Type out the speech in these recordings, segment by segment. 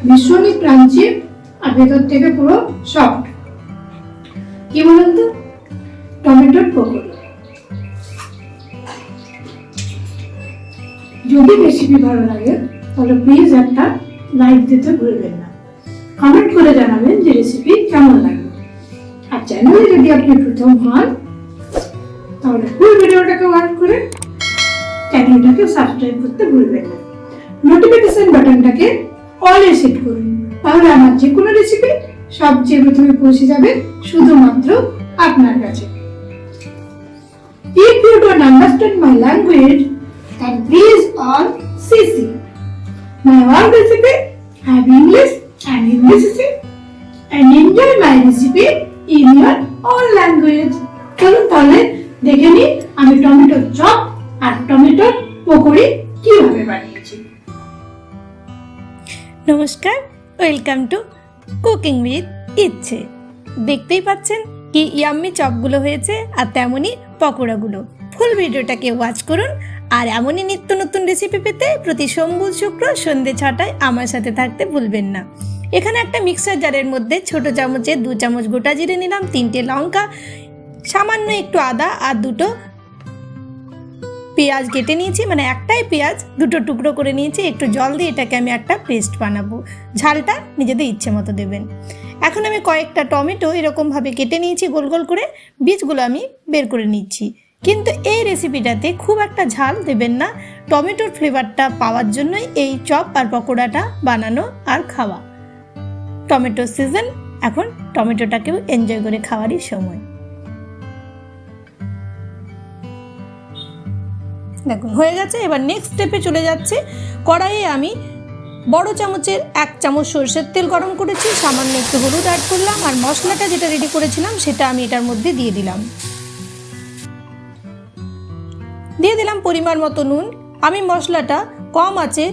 ভীষণই ক্রাঞ্চি আর ভেতর থেকে পুরো সফট। কি বলুন তো, টমেটোর পকোড়ি। যদি রেসিপি ভালো লাগে তাহলে প্লিজ একটা লাইক দিতে ভুলবেন না। কমেন্ট করে জানাবেন যে রেসিপি কেমন লাগলো। আর চ্যানেলে যদি আপনি প্রথম হন তাহলে ফুল ভিডিওটাকে ওয়াচ করে চ্যানেলটাকে সাবস্ক্রাইব করতে ভুলবেন না। নোটিফিকেশন বাটনটাকে অলে সেট করুন, তাহলে আমার যে কোনো রেসিপি সবচেয়ে প্রথমে পৌঁছে যাবে শুধুমাত্র আপনার কাছে। If you don't understand my language, then please on CC. My all recipe have English and Hindi and enjoy my recipe in your own language. চলুন তাহলে দেখে নিই আমি টমেটোর চপ আর টমেটোর পকোড়ি কিভাবে বানিয়েছি। নমস্কার, ওয়েলকাম টু কুকিং উইথ ইচ্ছে। দেখতেই পাচ্ছেন কি ইয়াম্মি চপগুলো হয়েছে আর তেমনই পকোড়াগুলো। ফুল ভিডিওটাকে ওয়াচ করুন আর এমনই নিত্য নতুন রেসিপি পেতে প্রতি সোম শুক্র সন্ধ্যে 6টায় আমার সাথে থাকতে ভুলবেন না। এখানে একটা মিক্সার জারের মধ্যে ছোট চামচে 2 চামচ গোটা জিরে নিলাম, 3টে লঙ্কা, সামান্য একটু আদা আর 2টো পেঁয়াজ কেটে নিয়েছি, মানে একটাই পেঁয়াজ 2টো টুকরো করে নিয়েছি। একটু জল দিয়ে এটাকে আমি একটা পেস্ট বানাবো। ঝালটা নিজেদের ইচ্ছে মতো দেবেন। এখন আমি কয়েকটা টমেটো এরকমভাবে কেটে নিয়েছি গোল গোল করে, বীজগুলো আমি বের করে নিচ্ছি। কিন্তু এই রেসিপিটাতে খুব একটা ঝাল দেবেন না, টমেটোর ফ্লেভারটা পাওয়ার জন্যই এই চপ আর পকোড়াটা বানানো আর খাওয়া। টমেটো সিজন, এখন টমেটোটাকেও এনজয় করে খাওয়ারই সময়। দেখুন হয়ে গেছে। এবার নেক্সট স্টেপে চলে যাচ্ছে। কড়াইয়ে আমি বড় চামচের 1 চামচ সরষের তেল গরম করেছি, সামান্য একটু হলুদ অ্যাড করলাম আর মশলাটা যেটা রেডি করেছিলাম সেটা আমি এটার মধ্যে দিয়ে দিলাম। দিয়ে দিলাম পরিমাণ মতো নুন। আমি মশলাটা কম আঁচে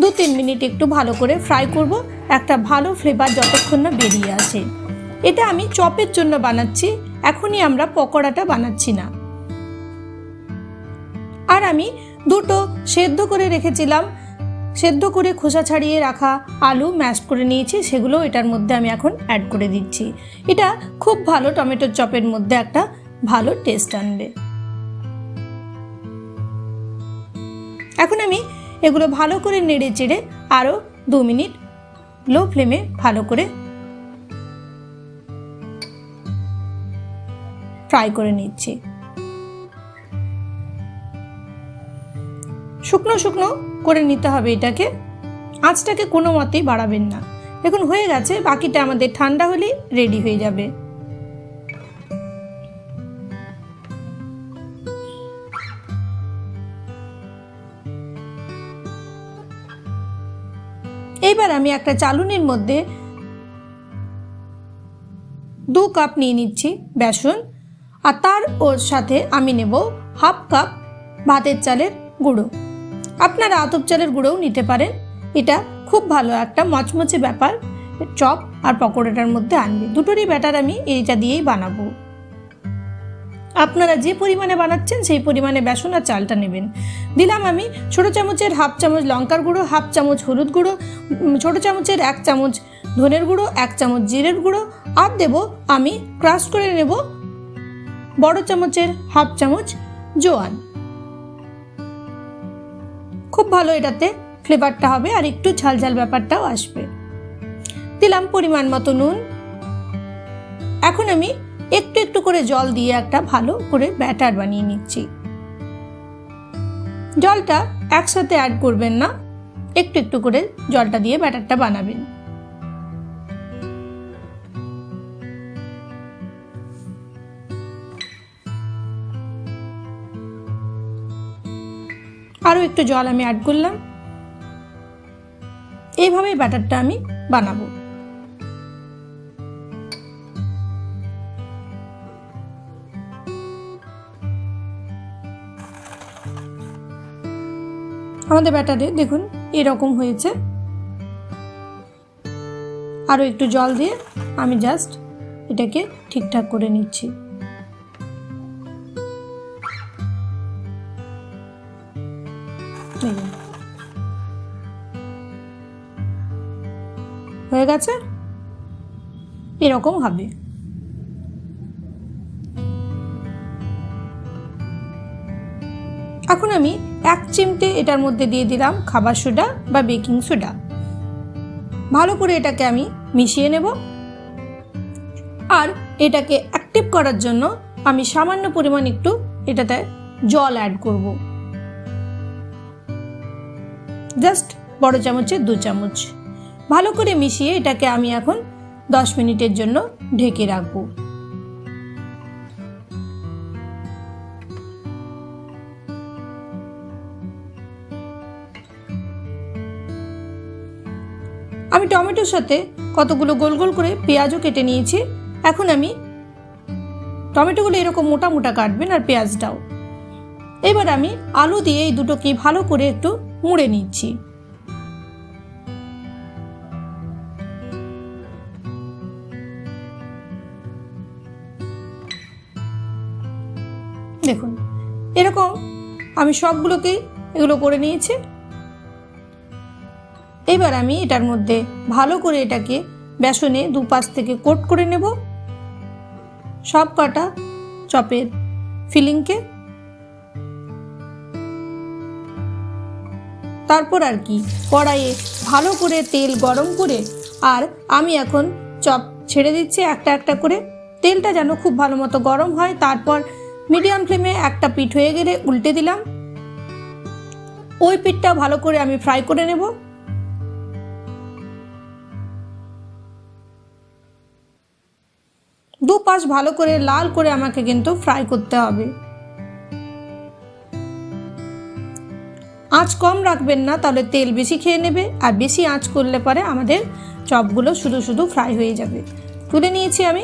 2-3 মিনিট একটু ভালো করে ফ্রাই করব, একটা ভালো ফ্লেভার যতক্ষণ না বেরিয়ে আসে। এটা আমি চপের জন্য বানাচ্ছি, এখনই আমরা পকোড়াটা বানাচ্ছি না। আর আমি 2টো সেদ্ধ করে রেখেছিলাম, সেদ্ধ করে খোসা ছাড়িয়ে রাখা আলু ম্যাশ করে নিয়েছি, সেগুলো এটার মধ্যে আমি এখন অ্যাড করে দিচ্ছি। এটা খুব ভালো টমেটোর চপের মধ্যে একটা ভালো টেস্ট আনবে। এখন আমি এগুলো ভালো করে নেড়ে চেড়ে আরও 2 মিনিট লো ফ্লেমে ভালো করে ফ্রাই করে নিচ্ছি। শুকনো শুকনো করে নিতে হবে এটাকে, আঁচটাকে কোনো মতেই বাড়াবেন না। দেখুন হয়ে গেছে, বাকিটা আমাদের ঠান্ডা হলেই রেডি হয়ে যাবে। এইবার আমি একটা চালুনির মধ্যে 2 কাপ নিয়ে নিচ্ছি বেসন, আর তার ওর সাথে আমি নেব 1/2 কাপ ভাতের চালের গুঁড়ো। আপনারা আতপ চালের গুঁড়োও নিতে পারেন। এটা খুব ভালো একটা মচমচে ব্যাপার চপ আর পকোড়াটার মধ্যে আনবে। দুটোরই ব্যাটার আমি এইটা দিয়েই বানাবো। আপনারা যে পরিমাণে বানাচ্ছেন সেই পরিমাণে বেসন আর চালটা নেবেন। দিলাম আমি ছোটো চামচের 1/2 চামচ লঙ্কার গুঁড়ো, 1/2 চামচ হলুদ গুঁড়ো, ছোটো চামচের 1 চামচ ধনের গুঁড়ো, 1 চামচ জিরের গুঁড়ো, আর দেবো আমি ক্রাশ করে নেব বড় চামচের 1/2 চামচ জোয়ান। খুব ভালো এটাতে ফ্লেভারটা হবে আর একটু ঝাল ঝাল ব্যাপারটাও আসবে। দিলাম পরিমাণ মতো নুন। এখন আমি একটু একটু করে জল দিয়ে একটা ভালো করে ব্যাটার বানিয়ে নিচ্ছি। জলটা একসাথে অ্যাড করবেন না, একটু একটু করে জলটা দিয়ে ব্যাটারটা বানাবেন। আরও একটু জল আমি অ্যাড করলাম। এইভাবে ব্যাটারটা আমি বানাবো। আমাদের ব্যাটারে দেখুন এরকম হয়েছে। আরও একটু জল দিয়ে আমি জাস্ট এটাকে ঠিকঠাক করে নিচ্ছি। হয়ে গেছে, এরকম হবে। এখন আমি 1 চিমটে এটার মধ্যে দিয়ে দিলাম খাবার সোডা বা বেকিং সোডা। ভালো করে এটাকে আমি মিশিয়ে নেব। আর এটাকে অ্যাক্টিভ করার জন্য আমি সামান্য পরিমাণ একটু এটাতে জল অ্যাড করব, জাস্ট বড় চামচে 2 চামচ। ভালো করে মিশিয়ে এটাকে আমি এখন 10 মিনিটের জন্য ঢেকে রাখবো। আমি টমেটোর সাথে কতগুলো গোল গোল করে পেঁয়াজও কেটে নিয়েছি। এখন আমি টমেটোগুলো এরকম মোটা মোটা কাটবেন, আর পেঁয়াজটাও। এবার আমি আলু দিয়ে এই দুটোকে ভালো করে একটু মুড়ে নিচ্ছি। দেখুন এরকম আমি সবগুলোকেই এগুলো করে নিয়েছি। এবার আমি এটার মধ্যে ভালো করে এটাকে বেসনে দুপাশ থেকে কোট করে নেব সব কটা চপের ফিলিংকে। তারপর আর কি কড়াইয়ে ভালো করে তেল গরম করে আর আমি এখন চপ ছেড়ে দিচ্ছি একটা একটা করে। তেলটা যেন খুব ভালো মতো গরম হয়। তারপর মিডিয়াম ফ্লেমে একটা পিঠ হয়ে গেলে উল্টে দিলাম। ওই পিঠটা ভালো করে আমি ফ্রাই করে নেব। দুপাশ ভালো করে লাল করে আমাকে কিন্তু ফ্রাই করতে হবে। আঁচ কম রাখবেন না, তাহলে তেল বেশি খেয়ে নেবে। আর বেশি আঁচ করলে পরে আমাদের চপগুলো শুধু শুধু ফ্রাই হয়ে যাবে। তুলে নিয়েছি আমি।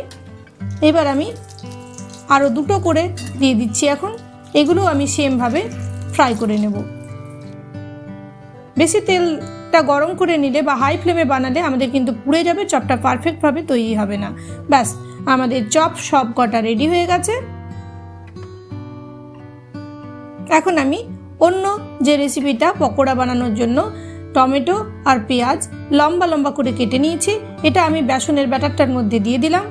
এবার আমি আরও দুটো করে দিয়ে দিচ্ছি। এখন এগুলো আমি সেমভাবে ফ্রাই করে নেব। বেশি তেলটা গরম করে নিলে বা হাই ফ্লেমে বানালে আমাদের কিন্তু পুড়ে যাবে, চপটা পারফেক্টভাবে তৈরি হবে না। ব্যাস, আমাদের চপ সব কটা রেডি হয়ে গেছে। এখন আমি অন্য যে রেসিপিটা পকোড়া বানানোর জন্য টমেটো আর পেঁয়াজ লম্বা লম্বা করে কেটে নিয়েছি, এটা আমি বেসনের ব্যাটারটার মধ্যে দিয়ে দিলাম।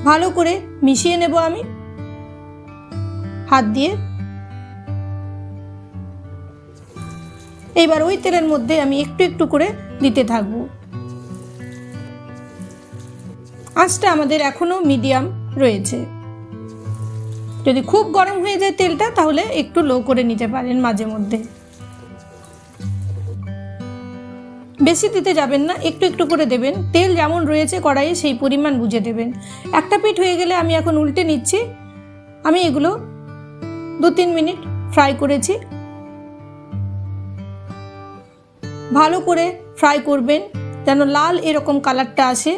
ভালো করে মিশিয়ে নেব আমি হাত দিয়ে। এইবার ওই তেলের মধ্যে আমি একটু একটু করে দিতে থাকবো। আঁচটা আমাদের এখনো মিডিয়াম রয়েছে। যদি খুব গরম হয়ে যায় তেলটা, তাহলে একটু লো করে নিতে পারেন মাঝে মধ্যে। বেশি দিতে যাবেন না, একটু একটু করে দেবেন। তেল যেমন রয়েছে কড়াইয়ে সেই পরিমাণ বুঝে দেবেন। একটা পিঠ হয়ে গেলে আমি এখন উল্টে নিচ্ছি। আমি এগুলো 2-3 মিনিট ফ্রাই করেছি। ভালো করে ফ্রাই করবেন যেন লাল এরকম কালারটা আসে।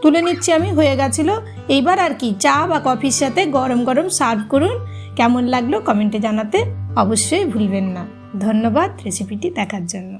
তুলে নিচ্ছি আমি, হয়ে গেছিল। এইবার আর কি চা বা কফির সাথে গরম গরম সার্ভ করুন। কেমন লাগলো কমেন্টে জানাতে অবশ্যই ভুলবেন না। ধন্যবাদ রেসিপিটি দেখার জন্য।